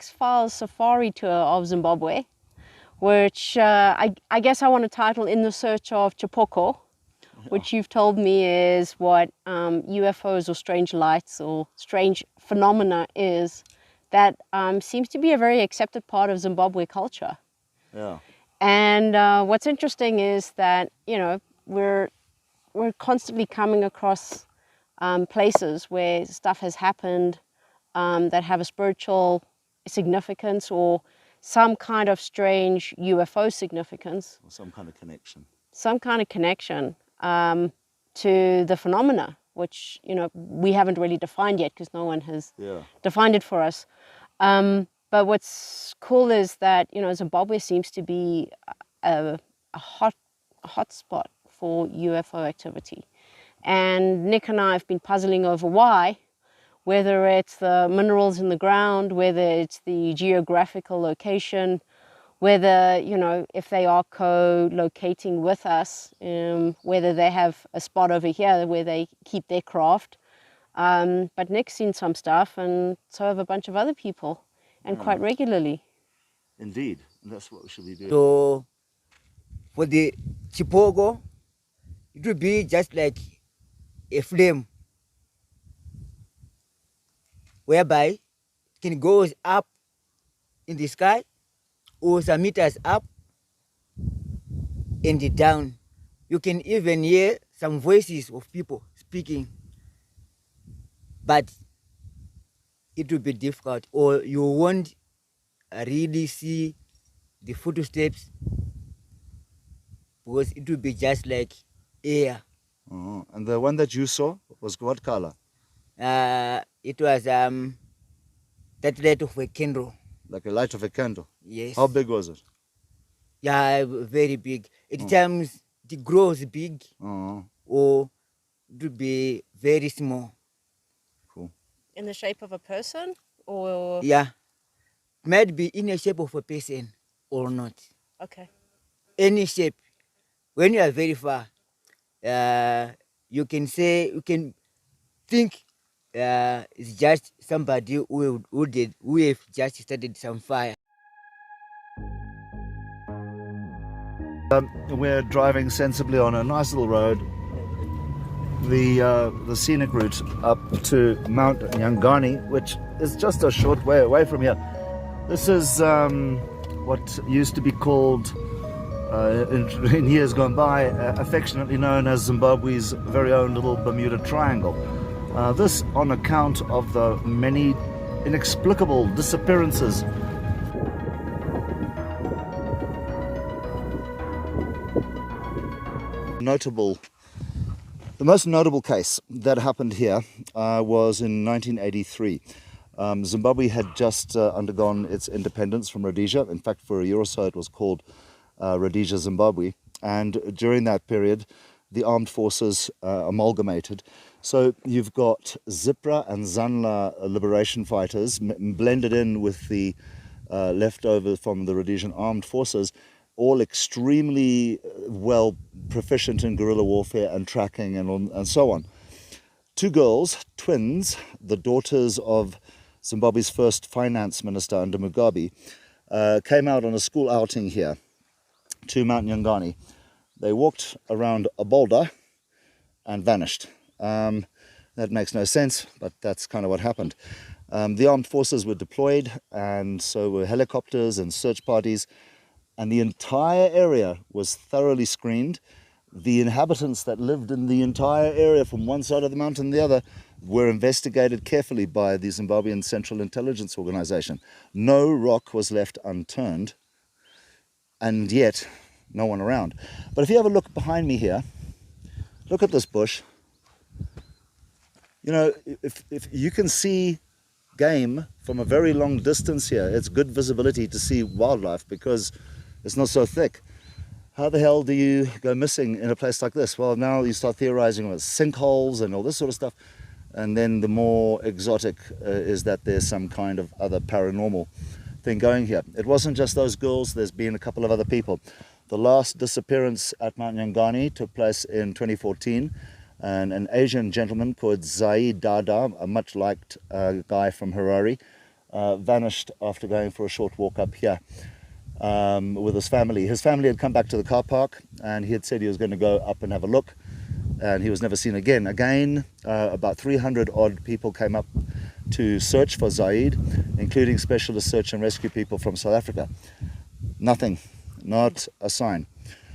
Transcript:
X-Files safari tour of Zimbabwe, which I guess I want to title In the Search of Chipoko, which you've told me is what UFOs or strange lights or strange phenomena is that seems to be a very accepted part of Zimbabwe culture. Yeah. And what's interesting is that, you know, we're constantly coming across places where stuff has happened that have a spiritual significance or some kind of strange UFO significance. Or some kind of connection. Some kind of connection to the phenomena, which, you know, we haven't really defined yet because no one has defined it for us. But what's cool is that, you know, Zimbabwe seems to be a hot spot for UFO activity. And Nick and I have been puzzling over why, whether it's the minerals in the ground, whether it's the geographical location, whether, you know, if they are co-locating with us, whether they have a spot over here where they keep their craft. But Nick's seen some stuff, and so have a bunch of other people, and quite regularly. Indeed, and that's what we should be doing. So, for the Chipoko, it will be just like a flame, whereby it can go up in the sky or some meters up and down. You can even hear some voices of people speaking, but it will be difficult, or you won't really see the footsteps because it will be just like air. And the one that you saw was what color? It was that light of a candle. Like a light of a candle? Yes. How big was it? Yeah, very big. At times it grows big, or it will be very small. Cool. In the shape of a person, or? Yeah, might be in the shape of a person or not. Okay. Any shape. When you are very far, you can think it's just somebody who have just started some fire. We're driving sensibly on a nice little road. The scenic route up to Mount Nyangani, which is just a short way away from here. This is what used to be called, in years gone by, affectionately known as Zimbabwe's very own little Bermuda Triangle. This on account of the many inexplicable disappearances. The most notable case that happened here was in 1983. Zimbabwe had just undergone its independence from Rhodesia. In fact, for a year or so it was called Rhodesia, Zimbabwe. And during that period, the armed forces amalgamated. So you've got Zipra and Zanla liberation fighters blended in with the leftover from the Rhodesian armed forces, all extremely well proficient in guerrilla warfare and tracking and so on. Two girls, twins, the daughters of Zimbabwe's first finance minister under Mugabe, came out on a school outing here to Mount Nyangani. They walked around a boulder and vanished. That makes no sense, but that's kind of what happened. The armed forces were deployed, and so were helicopters and search parties, and the entire area was thoroughly screened. The inhabitants that lived in the entire area from one side of the mountain to the other were investigated carefully by the Zimbabwean Central Intelligence Organization. No rock was left unturned, and yet no one around. But if you have a look behind me here, look at this bush. You know, if you can see game from a very long distance here, it's good visibility to see wildlife because it's not so thick. How the hell do you go missing in a place like this? Well, now you start theorizing with sinkholes and all this sort of stuff. And then the more exotic is that there's some kind of other paranormal thing going here. It wasn't just those girls, there's been a couple of other people. The last disappearance at Mount Nyangani took place in 2014. And an Asian gentleman called Zaid Dada, a much liked guy from Harare, vanished after going for a short walk up here with his family. His family had come back to the car park, and he had said he was going to go up and have a look, and he was never seen again. About 300 odd people came up to search for Zaid, including specialist search and rescue people from South Africa. Nothing, not a sign.